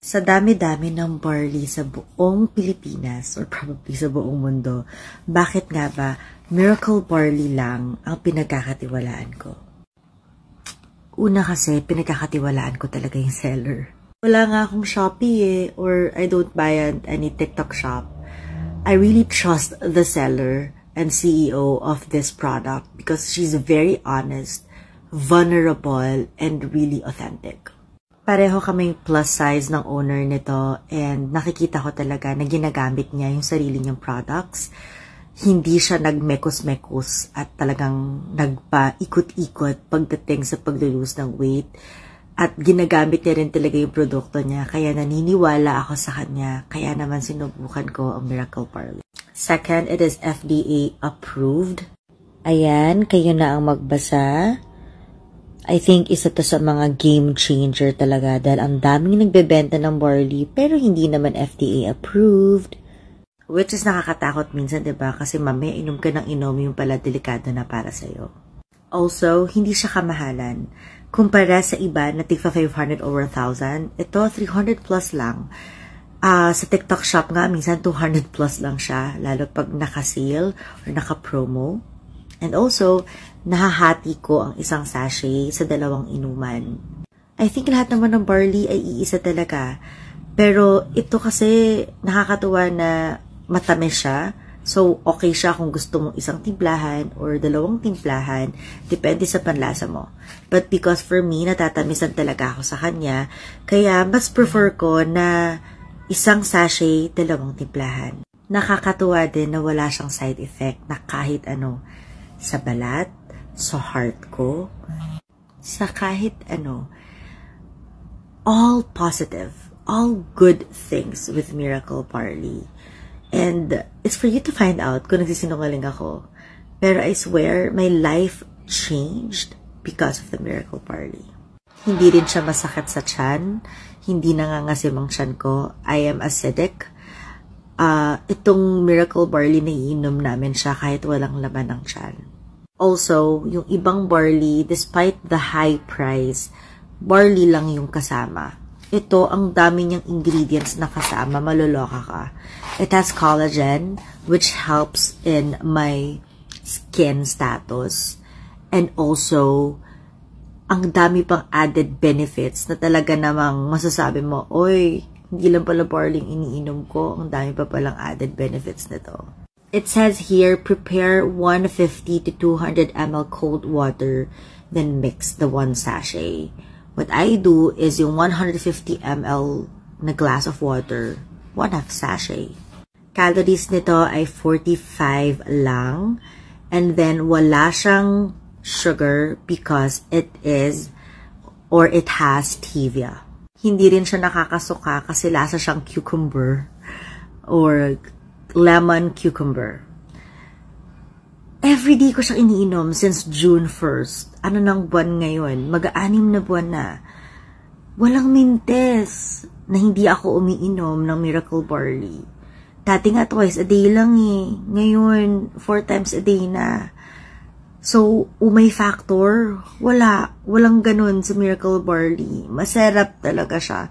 Sa dami-dami ng barley sa buong Pilipinas or probably sa buong mundo, bakit nga ba Miracle Barley lang ang pinagkakatiwalaan ko? Una kasi, pinagkakatiwalaan ko talaga yung seller. Wala nga akong Shopee or I don't buy at any TikTok shop. I really trust the seller and CEO of this product because she's very honest, vulnerable, and really authentic. Pareho kaming plus size ng owner nito and nakikita ko talaga na ginagamit niya yung sarili niyang products. Hindi siya nagmekos-mekos at talagang nagpa-ikot-ikot pagdating sa paglulose ng weight. At ginagamit niya rin talaga yung produkto niya. Kaya naniniwala ako sa kanya. Kaya naman sinubukan ko ang Miracle Barley. Second, it is FDA approved. Ayan, kayo na ang magbasa. I think isa to sa mga game changer talaga dahil ang daming nagbebenta ng barley pero hindi naman FDA approved. Which is nakakatakot minsan, diba? Kasi mamaya inom ka ng inom yung pala delikado na para sa'yo. Also, hindi siya kamahalan. Kumpara sa iba na tigpa 500 over 1,000, ito 300 plus lang. Sa TikTok shop nga, minsan 200 plus lang siya, lalo pag naka-sale or naka-promo. And also, nahahati ko ang isang sachet sa 2 inuman. I think lahat naman ng barley ay iisa talaga. Pero ito kasi nakakatuwa na matamis siya. So, okay siya kung gusto mong isang timplahan or 2 timplahan. Depende sa panlasa mo. But because for me, natatamisan talaga ako sa kanya, kaya mas prefer ko na isang sachet, 2 timplahan. Nakakatuwa din na wala siyang side effect na kahit ano, sa balat, sa heart ko, sa kahit ano. All positive, all good things with Miracle Barley. And it's for you to find out kung nagsisinungaling ako. Pero I swear, my life changed because of the Miracle Barley. Hindi rin siya masakit sa tiyan, hindi nangangasim ang tiyan ko. I am acidic. Itong Miracle Barley na iinom namin siya kahit walang laman ng tiyan. Also, yung ibang barley, despite the high price, barley lang yung kasama. Ito, ang dami niyang ingredients na kasama, maluloka ka. It has collagen, which helps in my skin status. And also, ang dami pang added benefits na talaga namang masasabi mo, oy, hindi lang pala barley iniinom ko, ang dami pa palang added benefits nito. It says here, prepare 150 to 200 ml cold water, then mix the 1 sachet. What I do is yung 150 ml na glass of water, 1/2 sachet. Calories nito ay 45 lang, and then wala siyang sugar because it is, or it has stevia. Hindi rin siya nakakasuka kasi lasa siyang cucumber or lemon cucumber. Everyday ko siyang iniinom since June 1st. Ano nang buwan ngayon? Mag-6 na buwan na. Walang mintes na hindi ako umiinom ng Miracle Barley. Dati nga twice a day lang Ngayon, 4 times a day na. So, umay factor, walang ganun sa Miracle Barley. Masarap talaga siya.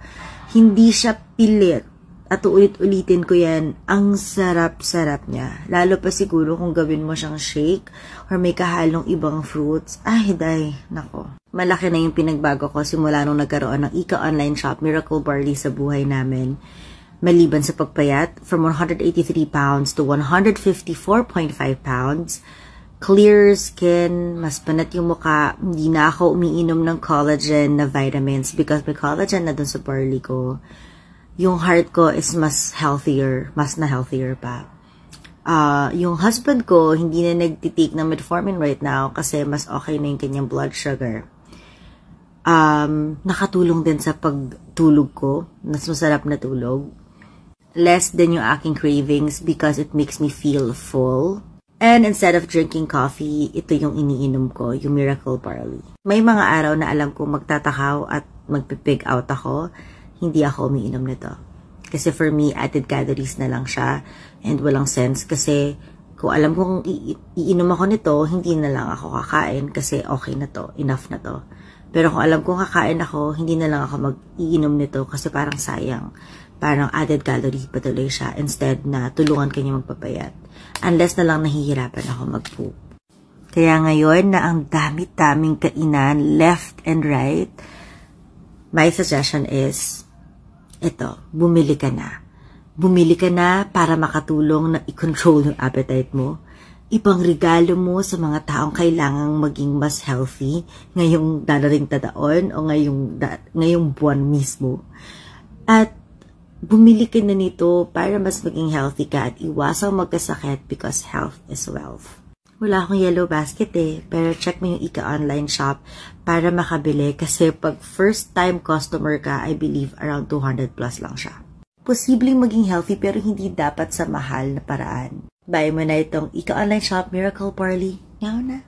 Hindi siya pilit. At ulit-ulitin ko yan, ang sarap-sarap niya. Lalo pa siguro kung gawin mo siyang shake or may kahalong ibang fruits. Ay, nako. Malaki na yung pinagbago ko simula nung nagkaroon ng Ika online shop Miracle Barley sa buhay namin. Maliban sa pagpayat, from 183 pounds to 154.5 pounds, clear skin, mas panat yung mukha, hindi na ako umiinom ng collagen na vitamins because may collagen na dun sa barley ko. Yung heart ko is mas healthier pa. Yung husband ko, hindi na nagtitake ng metformin right now kasi mas okay na yung kanyang blood sugar. Nakatulong din sa pagtulog ko, mas masarap na tulog. Less din yung aking cravings because it makes me feel full. And instead of drinking coffee, ito yung iniinom ko, yung Miracle Barley. May mga araw na alam ko magtatakaw at magpipig out ako, hindi ako umiinom nito. Kasi for me, added calories na lang siya and walang sense kasi kung alam kong iinom ako nito, hindi na lang ako kakain kasi okay na to, enough na to. Pero kung alam kong kakain ako, hindi na lang ako mag-iinom nito kasi parang sayang. Parang added calorie pa tuloy siya instead na tulungan kanya magpapayat. Unless na lang nahihirapan ako mag-poop. Kaya ngayon na ang dami-daming kainan left and right, my suggestion is, ito, bumili ka na. Bumili ka na para makatulong na i-control yung appetite mo. Ipang regalo mo sa mga taong kailangang maging mas healthy ngayong dadating tadaon o ngayong buwan mismo. At bumili ka na nito para mas maging healthy ka at iwasang magkasakit because health is wealth. Wala akong yellow basket pero check mo yung Ika online shop para makabili kasi pag first time customer ka, I believe around 200 plus lang siya. Posibleng maging healthy pero hindi dapat sa mahal na paraan. Buy mo na itong Ika online shop Miracle Barley. Ngayon na!